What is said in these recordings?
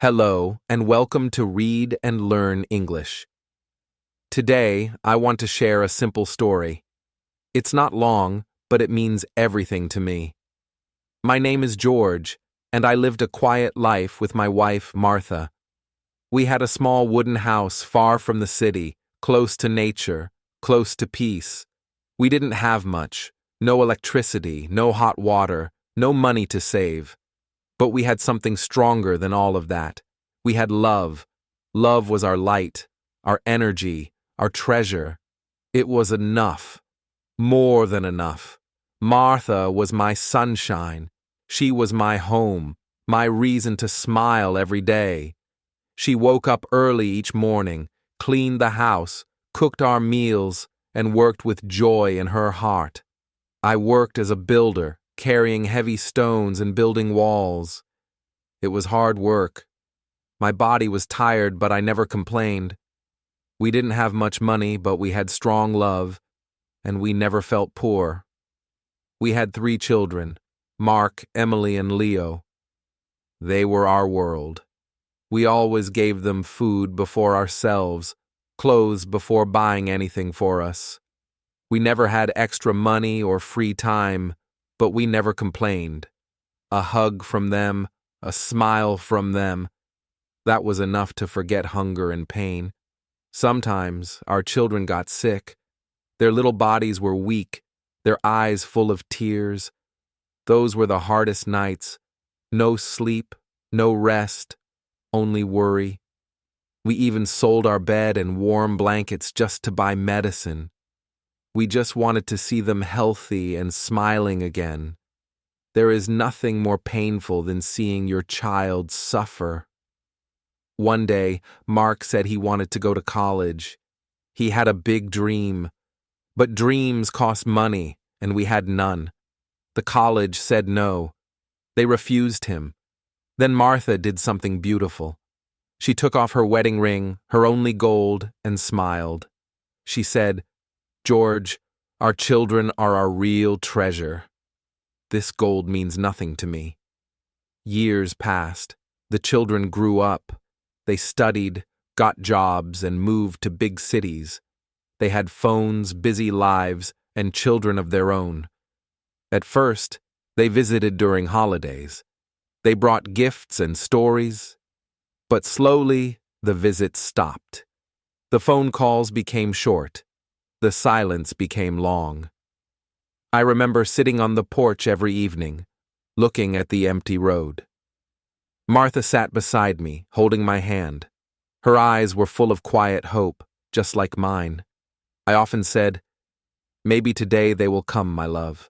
Hello, and welcome to Read and Learn English. Today, I want to share a simple story. It's not long, but it means everything to me. My name is George, and I lived a quiet life with my wife, Martha. We had a small wooden house far from the city, close to nature, close to peace. We didn't have much, no electricity, no hot water, no money to save. But we had something stronger than all of that. We had love. Love was our light, our energy, our treasure. It was enough. More than enough. Martha was my sunshine. She was my home, my reason to smile every day. She woke up early each morning, cleaned the house, cooked our meals, and worked with joy in her heart. I worked as a builder, carrying heavy stones and building walls. It was hard work. My body was tired, but I never complained. We didn't have much money, but we had strong love, and we never felt poor. We had 3 children, Mark, Emily, and Leo. They were our world. We always gave them food before ourselves, clothes before buying anything for us. We never had extra money or free time, but we never complained. A hug from them, a smile from them, that was enough to forget hunger and pain. Sometimes our children got sick. Their little bodies were weak, their eyes full of tears. Those were the hardest nights. No sleep, no rest, only worry. We even sold our bed and warm blankets just to buy medicine. We just wanted to see them healthy and smiling again. There is nothing more painful than seeing your child suffer. One day, Mark said he wanted to go to college. He had a big dream. But dreams cost money, and we had none. The college said no. They refused him. Then Martha did something beautiful. She took off her wedding ring, her only gold, and smiled. She said, "George, our children are our real treasure. This gold means nothing to me." Years passed. The children grew up. They studied, got jobs, and moved to big cities. They had phones, busy lives, and children of their own. At first, they visited during holidays. They brought gifts and stories. But slowly, the visits stopped. The phone calls became short. The silence became long. I remember sitting on the porch every evening, looking at the empty road. Martha sat beside me, holding my hand. Her eyes were full of quiet hope, just like mine. I often said, "Maybe today they will come, my love."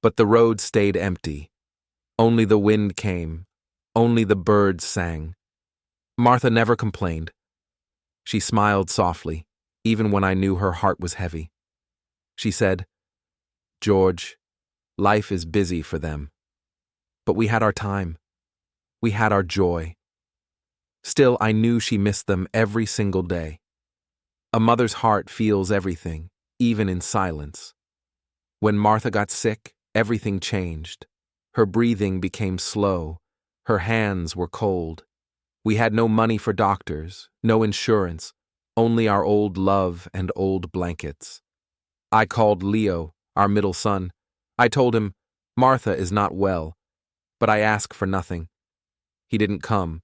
But the road stayed empty. Only the wind came. Only the birds sang. Martha never complained. She smiled softly, even when I knew her heart was heavy. She said, "George, life is busy for them. But we had our time. We had our joy." Still, I knew she missed them every single day. A mother's heart feels everything, even in silence. When Martha got sick, everything changed. Her breathing became slow. Her hands were cold. We had no money for doctors, no insurance, only our old love and old blankets. I called Leo, our middle son. I told him, "Martha is not well," but I ask for nothing. He didn't come.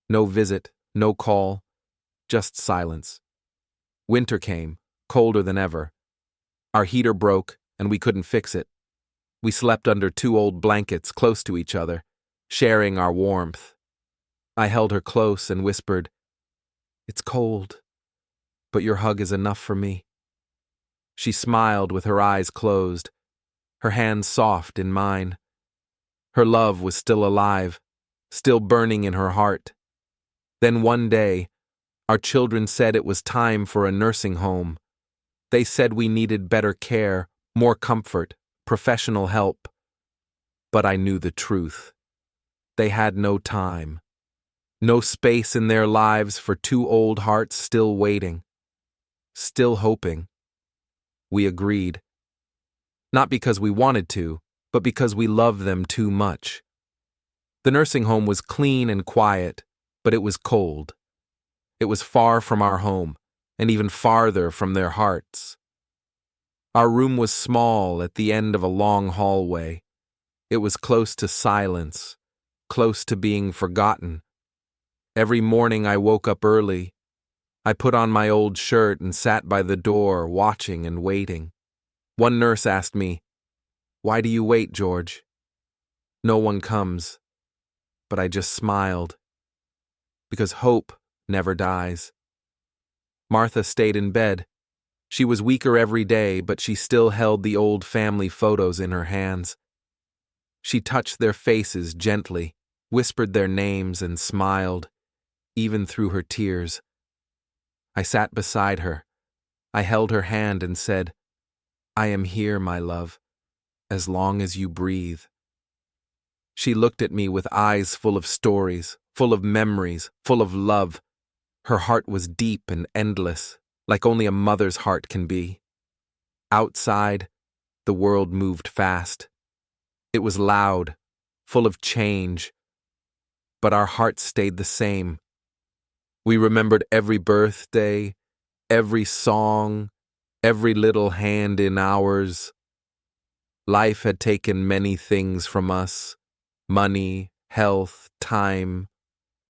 No visit, no call, just silence. Winter came, colder than ever. Our heater broke, and we couldn't fix it. We slept under 2 old blankets close to each other, sharing our warmth. I held her close and whispered, "It's cold, but your hug is enough for me." She smiled with her eyes closed, her hands soft in mine. Her love was still alive, still burning in her heart. Then one day, our children said it was time for a nursing home. They said we needed better care, more comfort, professional help. But I knew the truth. They had no time. No space in their lives for 2 old hearts still waiting, still hoping. We agreed. Not because we wanted to, but because we loved them too much. The nursing home was clean and quiet, but it was cold. It was far from our home, and even farther from their hearts. Our room was small at the end of a long hallway. It was close to silence, close to being forgotten. Every morning I woke up early. I put on my old shirt and sat by the door, watching and waiting. One nurse asked me, "Why do you wait, George?" No one comes, but I just smiled. Because hope never dies. Martha stayed in bed. She was weaker every day, but she still held the old family photos in her hands. She touched their faces gently, whispered their names, and smiled, even through her tears. I sat beside her. I held her hand and said, "I am here, my love, as long as you breathe." She looked at me with eyes full of stories, full of memories, full of love. Her heart was deep and endless, like only a mother's heart can be. Outside, the world moved fast. It was loud, full of change, but our hearts stayed the same. We remembered every birthday, every song, every little hand in ours. Life had taken many things from us, money, health, time,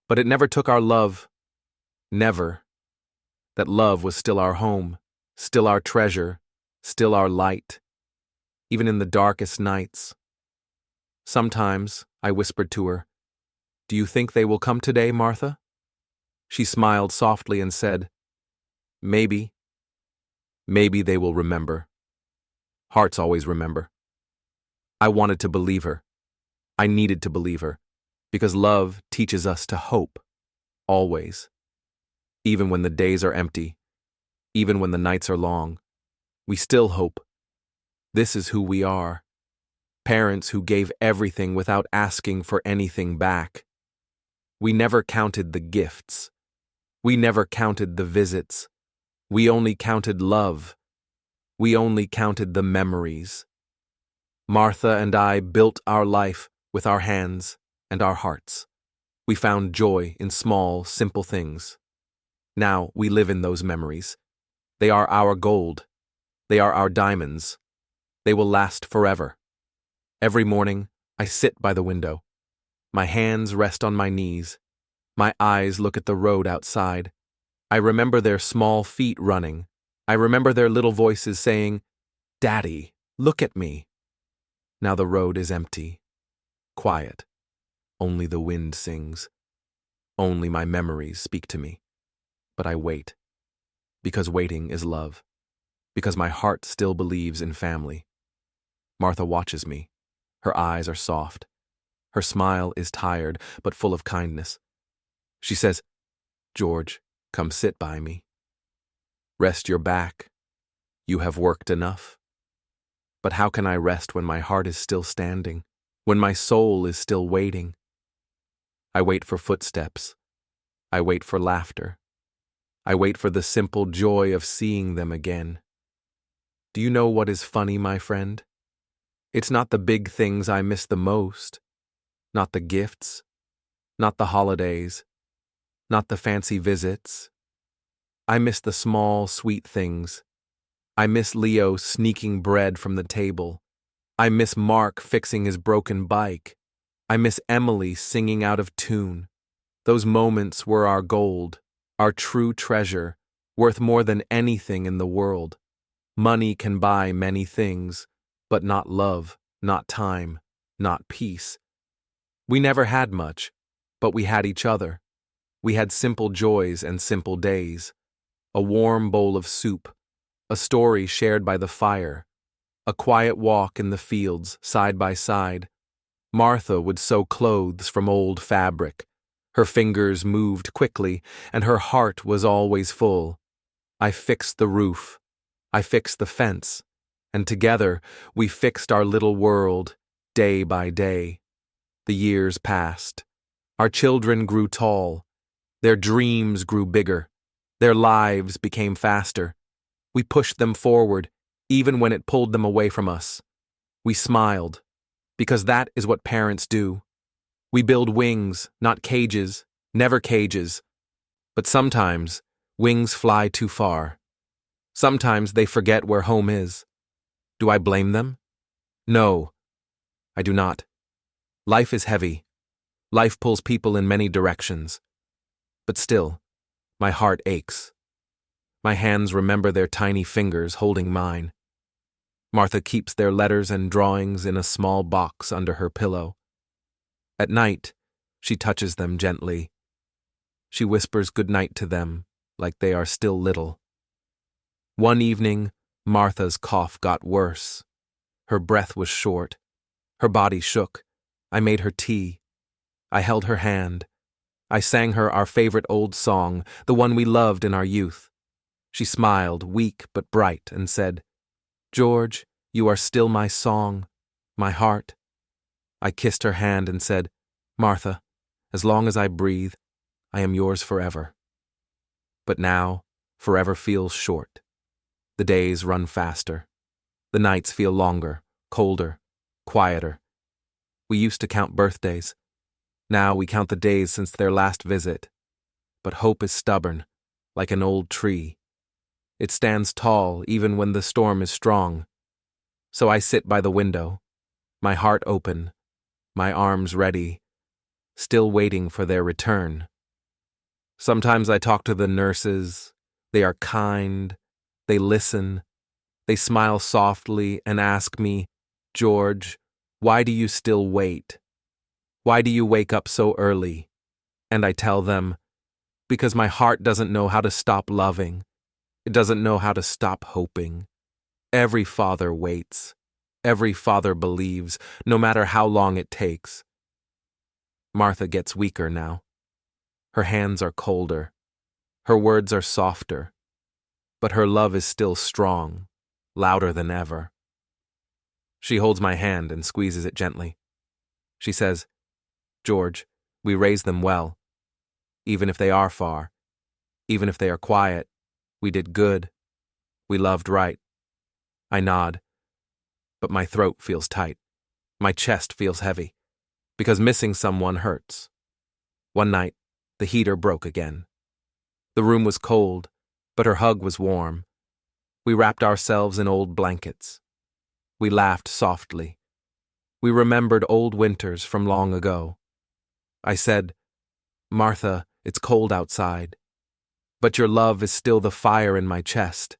but it never took our love. Never. That love was still our home, still our treasure, still our light, even in the darkest nights. Sometimes, I whispered to her, "Do you think they will come today, Martha?" She smiled softly and said, "Maybe. Maybe they will remember. Hearts always remember." I wanted to believe her. I needed to believe her, because love teaches us to hope, always. Even when the days are empty, even when the nights are long, we still hope. This is who we are. Parents who gave everything without asking for anything back. We never counted the gifts. We never counted the visits. We only counted love. We only counted the memories. Martha and I built our life with our hands and our hearts. We found joy in small, simple things. Now we live in those memories. They are our gold. They are our diamonds. They will last forever. Every morning, I sit by the window. My hands rest on my knees. My eyes look at the road outside. I remember their small feet running. I remember their little voices saying, "Daddy, look at me." Now the road is empty, quiet. Only the wind sings. Only my memories speak to me. But I wait, because waiting is love. Because my heart still believes in family. Martha watches me. Her eyes are soft. Her smile is tired, but full of kindness. She says, "George, come sit by me. Rest your back. You have worked enough." But how can I rest when my heart is still standing, when my soul is still waiting? I wait for footsteps. I wait for laughter. I wait for the simple joy of seeing them again. Do you know what is funny, my friend? It's not the big things I miss the most, not the gifts, not the holidays, not the fancy visits. I miss the small, sweet things. I miss Leo sneaking bread from the table. I miss Mark fixing his broken bike. I miss Emily singing out of tune. Those moments were our gold, our true treasure, worth more than anything in the world. Money can buy many things, but not love, not time, not peace. We never had much, but we had each other. We had simple joys and simple days. A warm bowl of soup, a story shared by the fire, a quiet walk in the fields side by side. Martha would sew clothes from old fabric. Her fingers moved quickly, and her heart was always full. I fixed the roof. I fixed the fence. And together we fixed our little world, day by day. The years passed. Our children grew tall. Their dreams grew bigger. Their lives became faster. We pushed them forward, even when it pulled them away from us. We smiled, because that is what parents do. We build wings, not cages. Never cages, but sometimes wings fly too far. Sometimes they forget where home is. Do I blame them? No, I do not. Life is heavy. Life pulls people in many directions. But still, my heart aches. My hands remember their tiny fingers holding mine. Martha keeps their letters and drawings in a small box under her pillow. At night, she touches them gently. She whispers good night to them, like they are still little. One evening, Martha's cough got worse. Her breath was short. Her body shook. I made her tea. I held her hand. I sang her our favorite old song, the one we loved in our youth. She smiled, weak but bright, and said, "George, you are still my song, my heart." I kissed her hand and said, "Martha, as long as I breathe, I am yours forever." But now, forever feels short. The days run faster. The nights feel longer, colder, quieter. We used to count birthdays. Now we count the days since their last visit. But hope is stubborn, like an old tree. It stands tall even when the storm is strong. So I sit by the window, my heart open, my arms ready, still waiting for their return. Sometimes I talk to the nurses. They are kind. They listen. They smile softly and ask me, "George, why do you still wait? Why do you wake up so early?" And I tell them, because my heart doesn't know how to stop loving. It doesn't know how to stop hoping. Every father waits. Every father believes, no matter how long it takes. Martha gets weaker now. Her hands are colder. Her words are softer. But her love is still strong, louder than ever. She holds my hand and squeezes it gently. She says, "George, we raise them well. Even if they are far, even if they are quiet, we did good. We loved right." I nod, but my throat feels tight. My chest feels heavy, because missing someone hurts. One night, the heater broke again. The room was cold, but her hug was warm. We wrapped ourselves in old blankets. We laughed softly. We remembered old winters from long ago. I said, "Martha, it's cold outside, but your love is still the fire in my chest."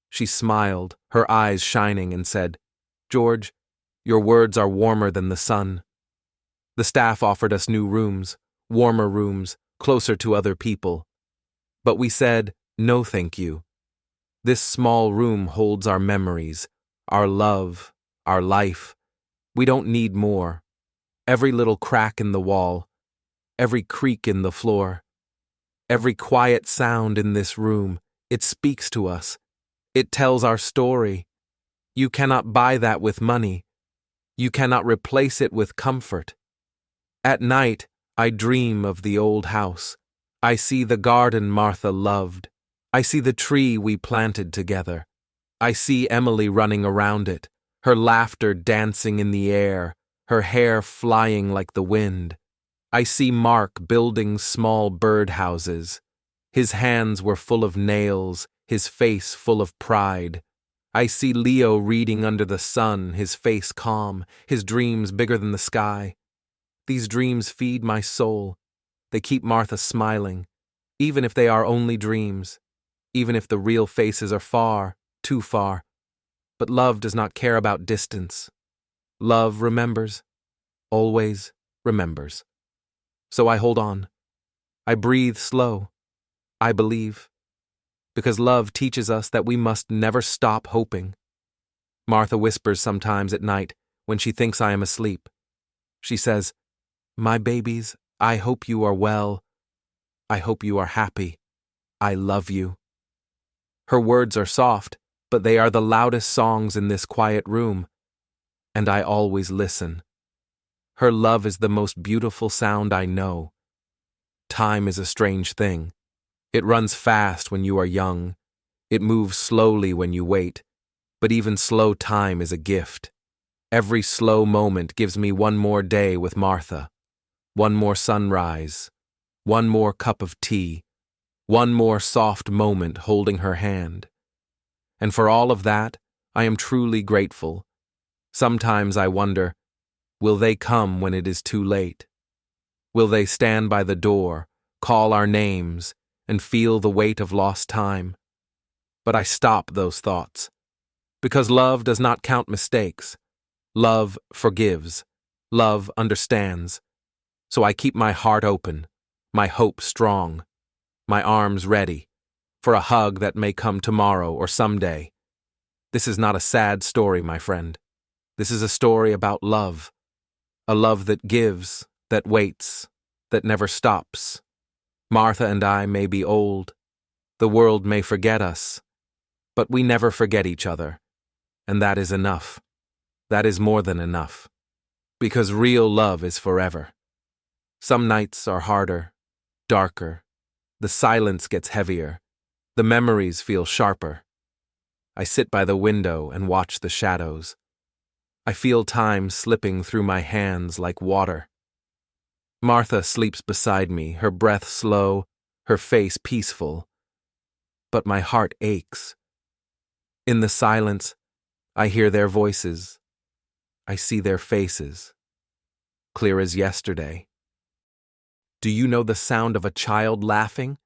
She smiled, her eyes shining, and said, "George, your words are warmer than the sun." The staff offered us new rooms, warmer rooms, closer to other people. But we said, "No, thank you. This small room holds our memories, our love, our life. We don't need more. Every little crack in the wall, every creak in the floor, every quiet sound in this room, it speaks to us. It tells our story. You cannot buy that with money. You cannot replace it with comfort. At night, I dream of the old house. I see the garden Martha loved. I see the tree we planted together. I see Emily running around it, her laughter dancing in the air, her hair flying like the wind. I see Mark building small birdhouses. His hands were full of nails, his face full of pride. I see Leo reading under the sun, his face calm, his dreams bigger than the sky. These dreams feed my soul. They keep Martha smiling, even if they are only dreams, even if the real faces are far, too far. But love does not care about distance. Love remembers, always remembers. So I hold on. I breathe slow. I believe. Because love teaches us that we must never stop hoping. Martha whispers sometimes at night when she thinks I am asleep. She says, "My babies, I hope you are well. I hope you are happy. I love you." Her words are soft, but they are the loudest songs in this quiet room. And I always listen. Her love is the most beautiful sound I know. Time is a strange thing. It runs fast when you are young. It moves slowly when you wait. But even slow time is a gift. Every slow moment gives me one more day with Martha, one more sunrise, one more cup of tea, one more soft moment holding her hand. And for all of that, I am truly grateful. Sometimes I wonder, will they come when it is too late? Will they stand by the door, call our names, and feel the weight of lost time? But I stop those thoughts, because love does not count mistakes. Love forgives. Love understands. So I keep my heart open, my hope strong, my arms ready, for a hug that may come tomorrow or someday. This is not a sad story, my friend. This is a story about love. A love that gives, that waits, that never stops. Martha and I may be old. The world may forget us. But we never forget each other. And that is enough. That is more than enough. Because real love is forever. Some nights are harder, darker. The silence gets heavier. The memories feel sharper. I sit by the window and watch the shadows. I feel time slipping through my hands like water. Martha sleeps beside me, her breath slow, her face peaceful. But my heart aches. In the silence, I hear their voices. I see their faces, clear as yesterday. Do you know the sound of a child laughing?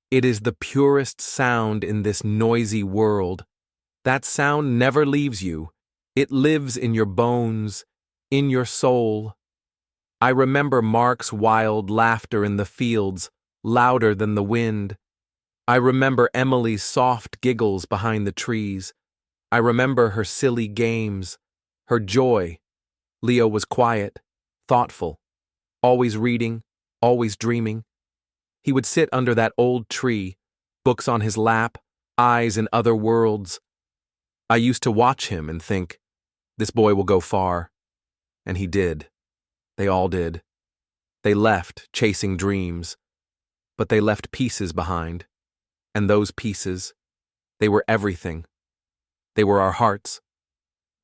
It is the purest sound in this noisy world. That sound never leaves you. It lives in your bones, in your soul. I remember Mark's wild laughter in the fields, louder than the wind. I remember Emily's soft giggles behind the trees. I remember her silly games, her joy. Leo was quiet, thoughtful, always reading, always dreaming. He would sit under that old tree, books on his lap, eyes in other worlds. I used to watch him and think, this boy will go far. And he did. They all did. They left, chasing dreams. But they left pieces behind. And those pieces, they were everything. They were our hearts.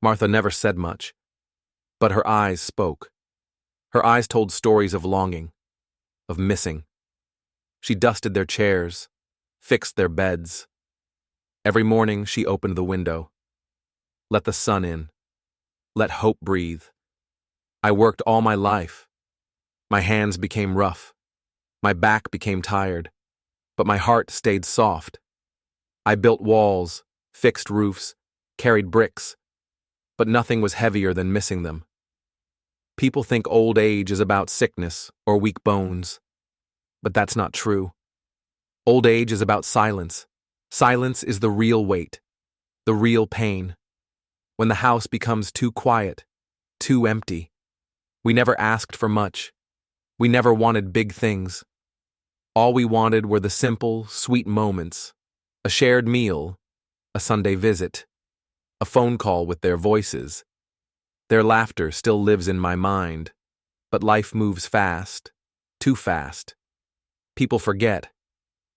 Martha never said much. But her eyes spoke. Her eyes told stories of longing, of missing. She dusted their chairs, fixed their beds. Every morning she opened the window. Let the sun in. Let hope breathe. I worked all my life. My hands became rough. My back became tired. But my heart stayed soft. I built walls, fixed roofs, carried bricks. But nothing was heavier than missing them. People think old age is about sickness or weak bones. But that's not true. Old age is about silence. Silence is the real weight, the real pain. When the house becomes too quiet, too empty. We never asked for much. We never wanted big things. All we wanted were the simple, sweet moments, a shared meal, a Sunday visit, a phone call with their voices. Their laughter still lives in my mind, but life moves fast, too fast. People forget,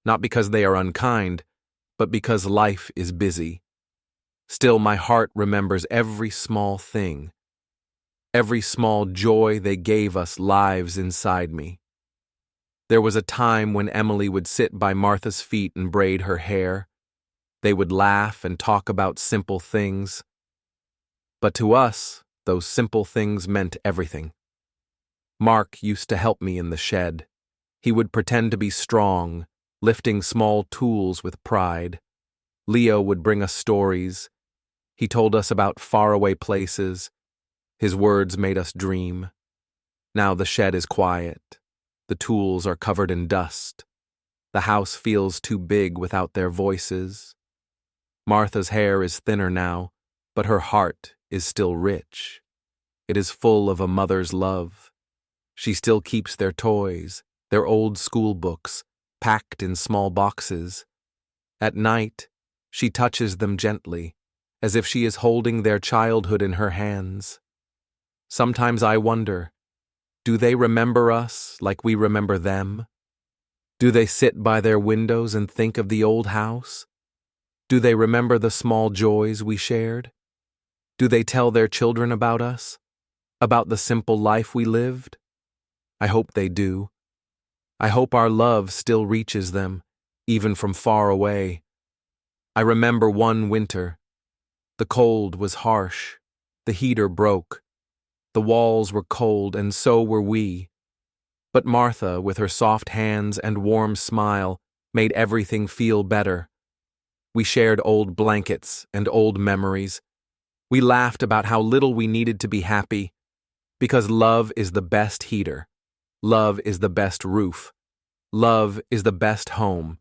not because they are unkind, but because life is busy. Still, my heart remembers every small thing. Every small joy they gave us lives inside me. There was a time when Emily would sit by Martha's feet and braid her hair. They would laugh and talk about simple things. But to us, those simple things meant everything. Mark used to help me in the shed. He would pretend to be strong, lifting small tools with pride. Leo would bring us stories. He told us about faraway places. His words made us dream. Now the shed is quiet. The tools are covered in dust. The house feels too big without their voices. Martha's hair is thinner now, but her heart is still rich. It is full of a mother's love. She still keeps their toys, their old school books, packed in small boxes. At night, she touches them gently, as if she is holding their childhood in her hands. Sometimes I wonder, do they remember us like we remember them? Do they sit by their windows and think of the old house? Do they remember the small joys we shared? Do they tell their children about us? About the simple life we lived? I hope they do. I hope our love still reaches them, even from far away. I remember one winter. The cold was harsh. The heater broke. The walls were cold, and so were we. But Martha, with her soft hands and warm smile, made everything feel better. We shared old blankets and old memories. We laughed about how little we needed to be happy, because love is the best heater. Love is the best roof. Love is the best home.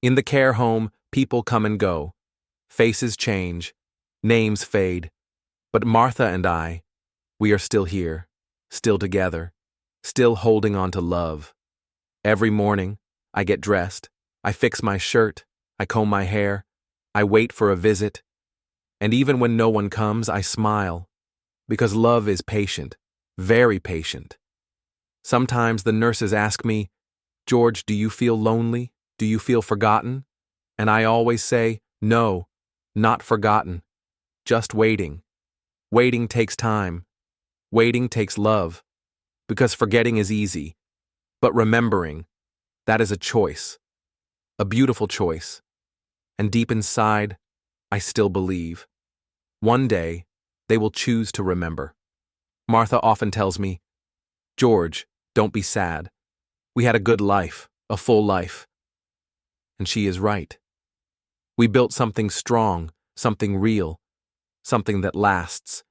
In the care home, people come and go. Faces change. Names fade. But Martha and I, we are still here, still together, still holding on to love. Every morning, I get dressed. I fix my shirt. I comb my hair. I wait for a visit. And even when no one comes, I smile. Because love is patient, very patient. Sometimes the nurses ask me, "George, do you feel lonely? Do you feel forgotten?" And I always say, "No, not forgotten. Just waiting. Waiting takes time. Waiting takes love. Because forgetting is easy. But remembering, that is a choice. A beautiful choice. And deep inside, I still believe. One day, they will choose to remember." Martha often tells me, "George, don't be sad. We had a good life, a full life." And she is right. We built something strong, something real, something that lasts.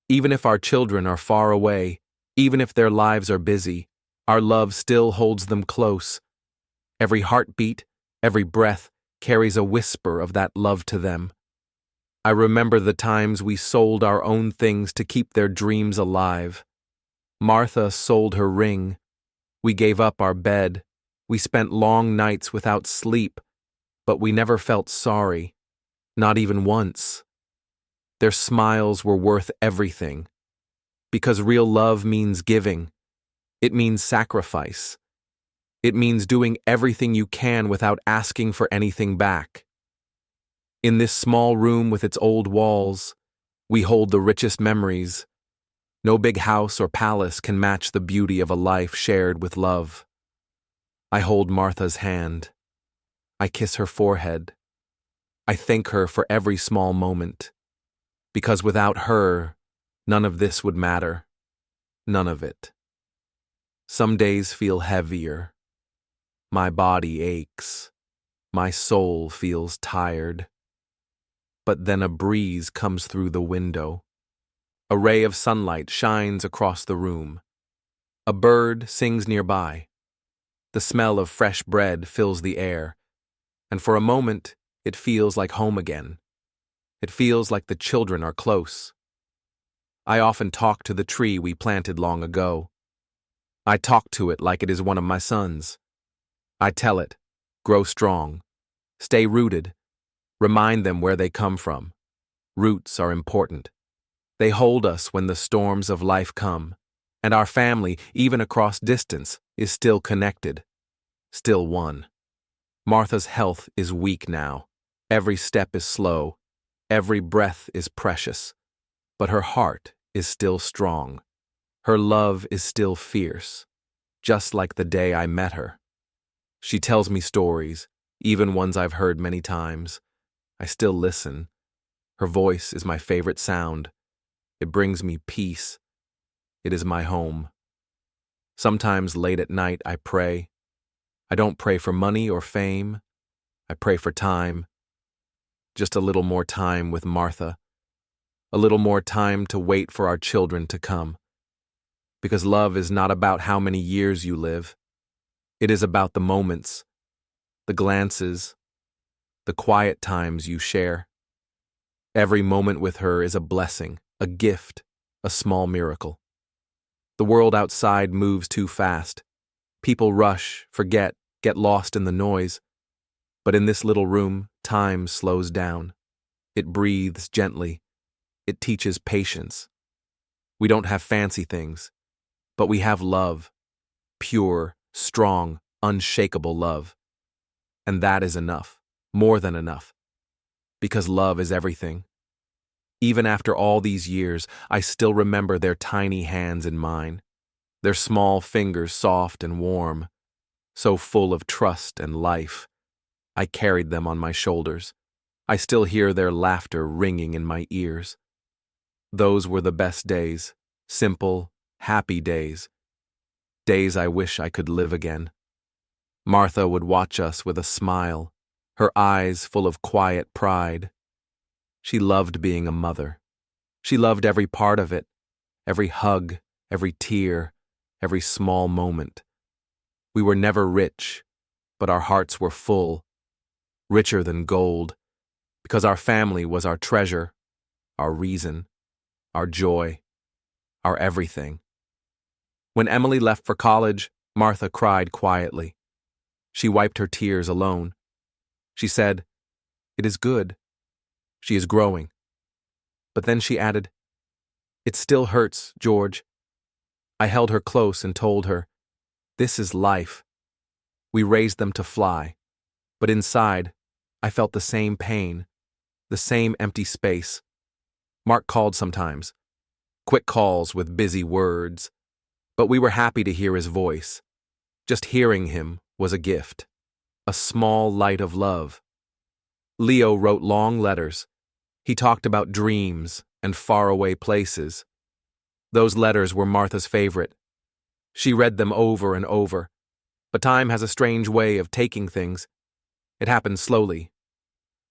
Even if our children are far away, even if their lives are busy, our love still holds them close. Every heartbeat, every breath carries a whisper of that love to them. I remember the times we sold our own things to keep their dreams alive. Martha sold her ring. We gave up our bed. We spent long nights without sleep, but we never felt sorry, not even once. Their smiles were worth everything. Because real love means giving. It means sacrifice. It means doing everything you can without asking for anything back. In this small room with its old walls, we hold the richest memories. No big house or palace can match the beauty of a life shared with love. I hold Martha's hand. I kiss her forehead. I thank her for every small moment. Because without her, none of this would matter. None of it. Some days feel heavier. My body aches. My soul feels tired. But then a breeze comes through the window. A ray of sunlight shines across the room. A bird sings nearby. The smell of fresh bread fills the air, and for a moment, it feels like home again. It feels like the children are close. I often talk to the tree we planted long ago. I talk to it like it is one of my sons. I tell it, grow strong, stay rooted, remind them where they come from. Roots are important. They hold us when the storms of life come, and our family, even across distance, is still connected, still one. Martha's health is weak now. Every step is slow. Every breath is precious. But her heart is still strong. Her love is still fierce, just like the day I met her. She tells me stories, even ones I've heard many times. I still listen. Her voice is my favorite sound. It brings me peace. It is my home. Sometimes late at night I pray. I don't pray for money or fame. I pray for time. Just a little more time with Martha. A little more time to wait for our children to come. Because love is not about how many years you live. It is about the moments, the glances, the quiet times you share. Every moment with her is a blessing, a gift, a small miracle. The world outside moves too fast. People rush, forget, get lost in the noise. But in this little room, time slows down. It breathes gently. It teaches patience. We don't have fancy things, but we have love. Pure, strong, unshakable love. And that is enough, more than enough. Because love is everything. Even after all these years, I still remember their tiny hands in mine, their small fingers soft and warm, so full of trust and life. I carried them on my shoulders. I still hear their laughter ringing in my ears. Those were the best days, simple, happy days. Days I wish I could live again. Martha would watch us with a smile, her eyes full of quiet pride. She loved being a mother. She loved every part of it, every hug, every tear, every small moment. We were never rich, but our hearts were full, richer than gold, because our family was our treasure, our reason, our joy, our everything. When Emily left for college, Martha cried quietly. She wiped her tears alone. She said, "It is good. She is growing." But then she added, "It still hurts, George." I held her close and told her, "This is life. We raised them to fly." But inside, I felt the same pain, the same empty space. Mark called sometimes, quick calls with busy words, but we were happy to hear his voice. Just hearing him was a gift, a small light of love. Leo wrote long letters. He talked about dreams and faraway places. Those letters were Martha's favorite. She read them over and over, but time has a strange way of taking things. It happened slowly.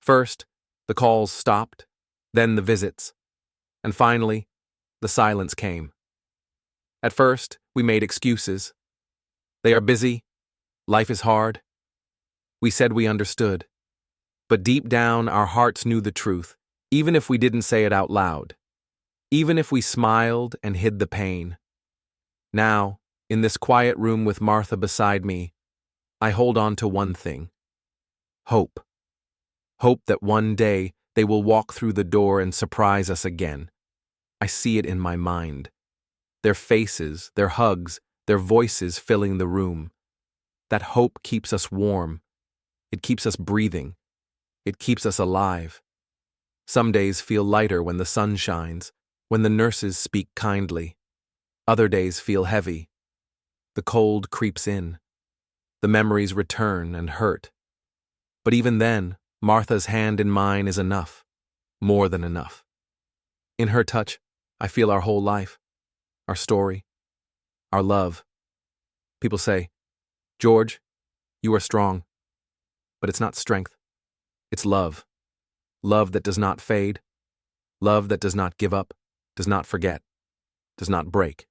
First, the calls stopped, then the visits, and finally, the silence came. At first, we made excuses. They are busy. Life is hard. We said we understood. But deep down, our hearts knew the truth, even if we didn't say it out loud. Even if we smiled and hid the pain. Now, in this quiet room with Martha beside me, I hold on to one thing. Hope. Hope that one day they will walk through the door and surprise us again. I see it in my mind. Their faces, their hugs, their voices filling the room. That hope keeps us warm. It keeps us breathing. It keeps us alive. Some days feel lighter when the sun shines, when the nurses speak kindly. Other days feel heavy. The cold creeps in. The memories return and hurt. But even then, Martha's hand in mine is enough, more than enough. In her touch, I feel our whole life, our story, our love. People say, "George, you are strong." But it's not strength. It's love. Love that does not fade. Love that does not give up, does not forget, does not break.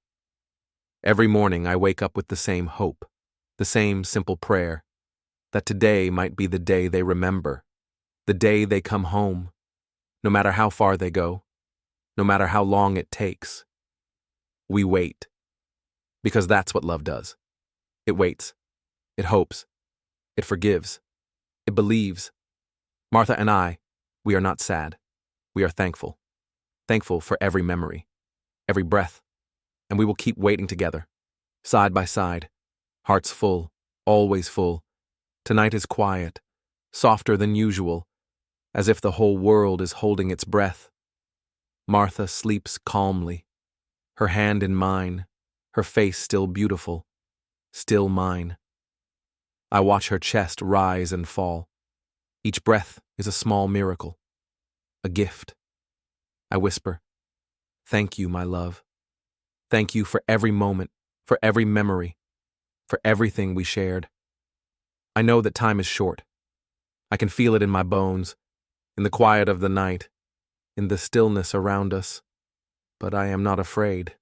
Every morning I wake up with the same hope, the same simple prayer, that today might be the day they remember, the day they come home, no matter how far they go, no matter how long it takes. We wait, because that's what love does. It waits, it hopes, it forgives, it believes. Martha and I, we are not sad. We are thankful. Thankful for every memory, every breath, and we will keep waiting together, side by side, hearts full, always full. Tonight is quiet, softer than usual, as if the whole world is holding its breath. Martha sleeps calmly, her hand in mine, her face still beautiful, still mine. I watch her chest rise and fall. Each breath is a small miracle, a gift. I whisper, "Thank you, my love. Thank you for every moment, for every memory, for everything we shared." I know that time is short. I can feel it in my bones, in the quiet of the night, in the stillness around us. But I am not afraid,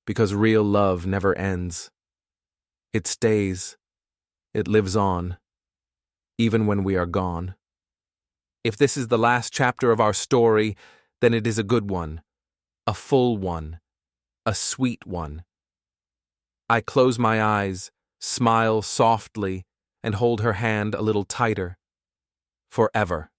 because real love never ends. It stays. It lives on, even when we are gone. If this is the last chapter of our story, then it is a good one, a full one, a sweet one. I close my eyes, smile softly, and hold her hand a little tighter. Forever.